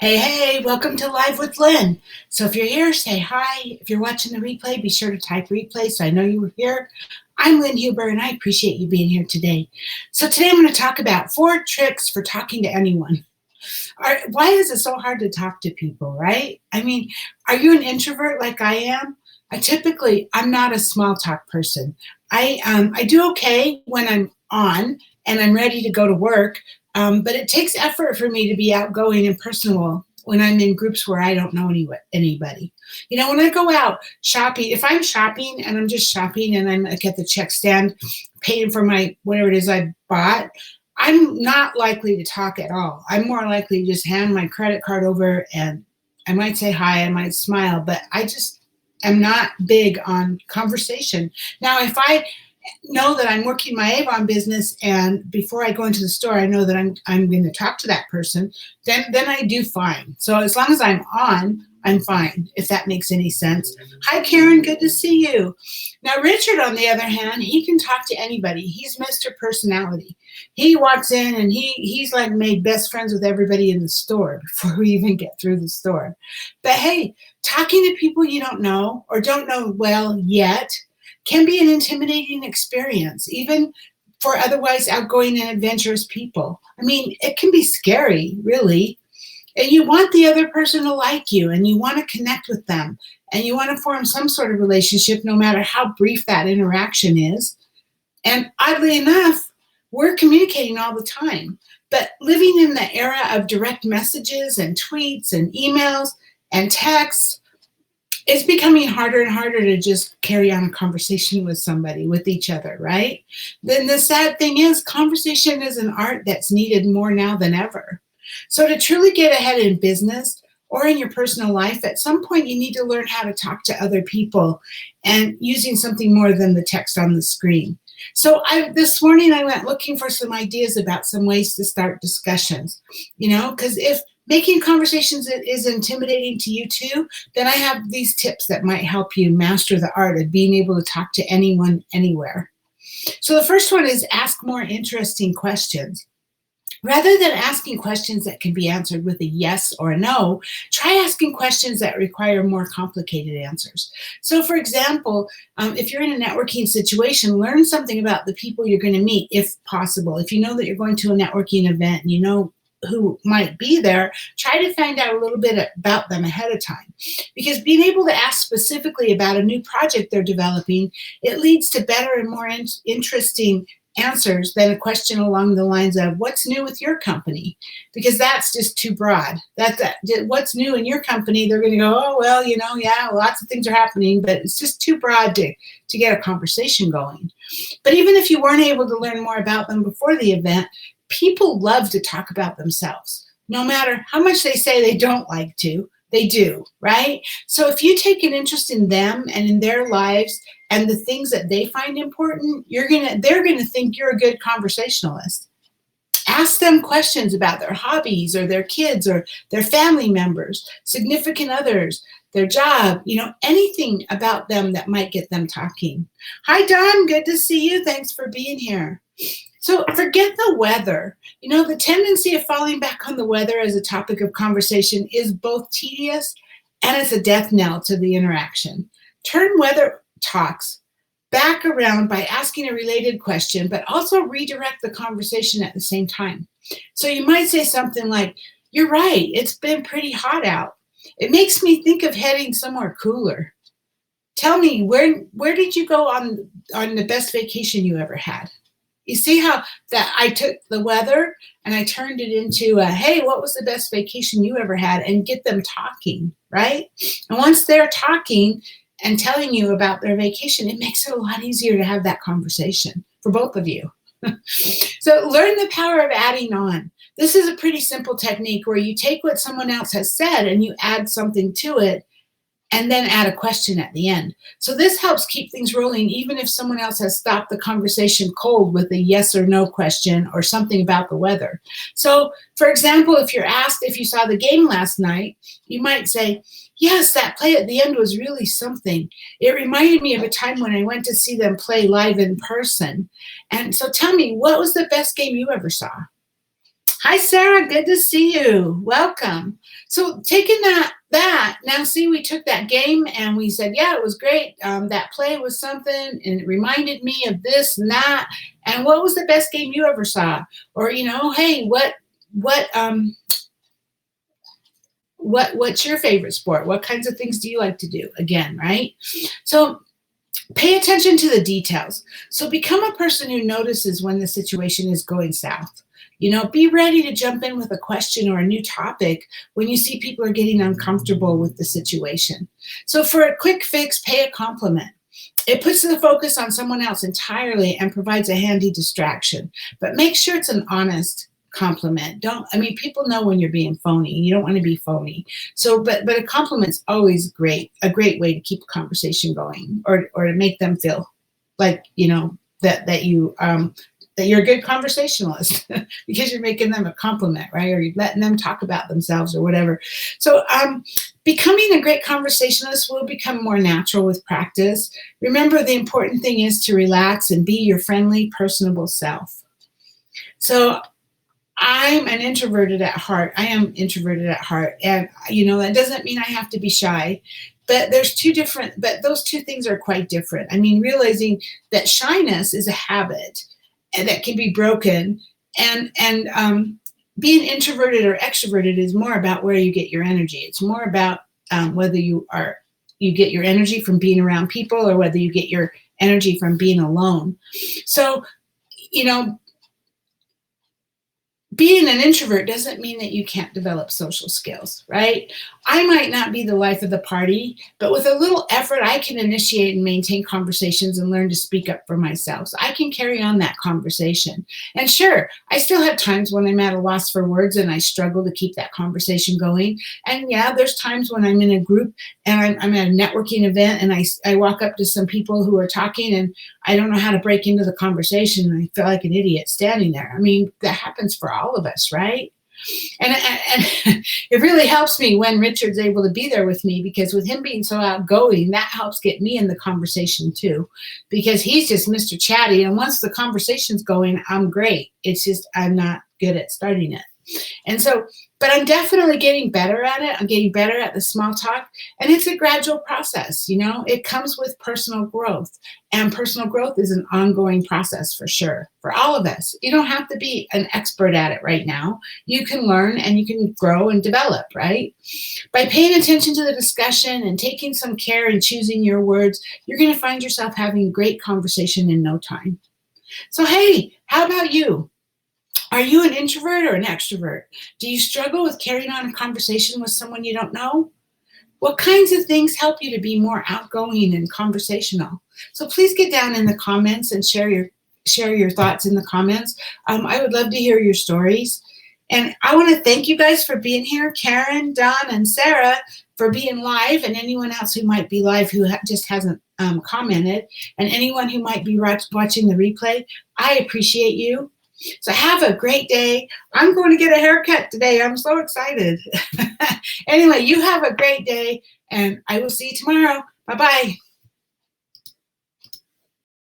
Hey, welcome to Live with Lynn. So if you're here, say hi. If you're watching the replay, be sure to type replay so I know you were here. I'm Lynn Huber, and I appreciate you being here today. So today I'm going to talk about 4 tricks for talking to anyone. Why is it so hard to talk to people, right? I mean, are you an introvert like I am? I'm not a small talk person. I do okay when I'm on and I'm ready to go to work, but it takes effort for me to be outgoing and personal when I'm in groups where I don't know anybody. You know, when I go out shopping, if I'm shopping and I'm just shopping and I'm like at the check stand paying for my whatever it is I bought, I'm not likely to talk at all. I'm more likely to just hand my credit card over and I might say hi, I might smile, but I just am not big on conversation. Now, if I know that I'm working my Avon business and before I go into the store, I know that I'm going to talk to that person, then I do fine. So as long as I'm on, I'm fine, if that makes any sense. Hi, Karen. Good to see you. Now, Richard, on the other hand, he can talk to anybody. He's Mr. Personality. He walks in and he's like made best friends with everybody in the store before we even get through the store. But hey, talking to people you don't know or don't know well yet can be an intimidating experience, even for otherwise outgoing and adventurous people. I mean, it can be scary, really. And you want the other person to like you, and you want to connect with them, and you want to form some sort of relationship, no matter how brief that interaction is. And oddly enough, we're communicating all the time. But living in the era of direct messages and tweets and emails and texts, it's becoming harder and harder to just carry on a conversation with somebody, with each other, right? Then the sad thing is, conversation is an art that's needed more now than ever. So to truly get ahead in business or in your personal life, at some point you need to learn how to talk to other people and using something more than the text on the screen. So this morning I went looking for some ideas about some ways to start discussions, because if making conversations is intimidating to you too, then I have these tips that might help you master the art of being able to talk to anyone, anywhere. So the first one is ask more interesting questions. Rather than asking questions that can be answered with a yes or a no, try asking questions that require more complicated answers. So for example, if you're in a networking situation, learn something about the people you're going to meet, if possible. If you know that you're going to a networking event and you know who might be there, try to find out a little bit about them ahead of time. Because being able to ask specifically about a new project they're developing, it leads to better and more interesting answers than a question along the lines of what's new with your company, because that's just too broad. What's new in your company, they're going to go, oh, well, yeah, lots of things are happening, but it's just too broad to get a conversation going. But even if you weren't able to learn more about them before the event, people love to talk about themselves. No matter how much they say they don't like to, they do, right? So if you take an interest in them and in their lives and the things that they find important, they're going to think you're a good conversationalist. Ask them questions about their hobbies or their kids or their family members, significant others, their job, anything about them that might get them talking. Hi, Don. Good to see you. Thanks for being here. So forget the weather. The tendency of falling back on the weather as a topic of conversation is both tedious and it's a death knell to the interaction. Turn weather talks back around by asking a related question, but also redirect the conversation at the same time. So you might say something like, you're right, it's been pretty hot out. It makes me think of heading somewhere cooler. Tell me, where did you go on the best vacation you ever had? You see how that I took the weather and I turned it into hey, what was the best vacation you ever had? And get them talking, right? And once they're talking and telling you about their vacation, it makes it a lot easier to have that conversation for both of you. So learn the power of adding on. This is a pretty simple technique where you take what someone else has said and you add something to it and then add a question at the end. So this helps keep things rolling even if someone else has stopped the conversation cold with a yes or no question or something about the weather. So for example, if you're asked if you saw the game last night, you might say, yes, that play at the end was really something. It reminded me of a time when I went to see them play live in person. And so tell me, what was the best game you ever saw? Hi, Sarah. Good to see you. Welcome. So, taking that now, see, we took that game and we said, yeah, it was great. That play was something, and it reminded me of this and that. And what was the best game you ever saw? Or hey, what what's your favorite sport? What kinds of things do you like to do? Again, right? So pay attention to the details. So become a person who notices when the situation is going south. Be ready to jump in with a question or a new topic when you see people are getting uncomfortable with the situation. So for a quick fix, pay a compliment. It puts the focus on someone else entirely and provides a handy distraction. But make sure it's an honest compliment. People know when you're being phony. You don't want to be phony. So, but a compliment's always great, a great way to keep a conversation going, or to make them feel like, that you're a good conversationalist because you're making them a compliment, right? Or you're letting them talk about themselves or whatever. So becoming a great conversationalist will become more natural with practice. Remember, the important thing is to relax and be your friendly, personable self. So I'm an introverted at heart. I am introverted at heart. And, that doesn't mean I have to be shy. But those two things are quite different. Realizing that shyness is a habit and that can be broken. And being introverted or extroverted is more about where you get your energy. It's more about whether you get your energy from being around people or whether you get your energy from being alone. So, being an introvert doesn't mean that you can't develop social skills, right? I might not be the life of the party, but with a little effort, I can initiate and maintain conversations and learn to speak up for myself. So I can carry on that conversation. And sure, I still have times when I'm at a loss for words and I struggle to keep that conversation going. And yeah, there's times when I'm in a group and I'm at a networking event and I walk up to some people who are talking and I don't know how to break into the conversation and I feel like an idiot standing there. That happens for all of us, right? And it really helps me when Richard's able to be there with me, because with him being so outgoing, that helps get me in the conversation too, because he's just Mr. Chatty. And once the conversation's going, I'm great. It's just I'm not good at starting it. And so, but I'm definitely getting better at it. I'm getting better at the small talk. And it's a gradual process. It comes with personal growth. And personal growth is an ongoing process for sure, for all of us. You don't have to be an expert at it right now. You can learn and you can grow and develop, right? By paying attention to the discussion and taking some care in choosing your words, you're going to find yourself having great conversation in no time. So, hey, how about you? Are you an introvert or an extrovert? Do you struggle with carrying on a conversation with someone you don't know? What kinds of things help you to be more outgoing and conversational? So please get down in the comments and share your thoughts in the comments. I would love to hear your stories. And I want to thank you guys for being here, Karen, Don, and Sarah, for being live, and anyone else who might be live who just hasn't commented, and anyone who might be watching the replay. I appreciate you. So have a great day. I'm going to get a haircut today. I'm so excited. Anyway, you have a great day, and I will see you tomorrow. Bye-bye.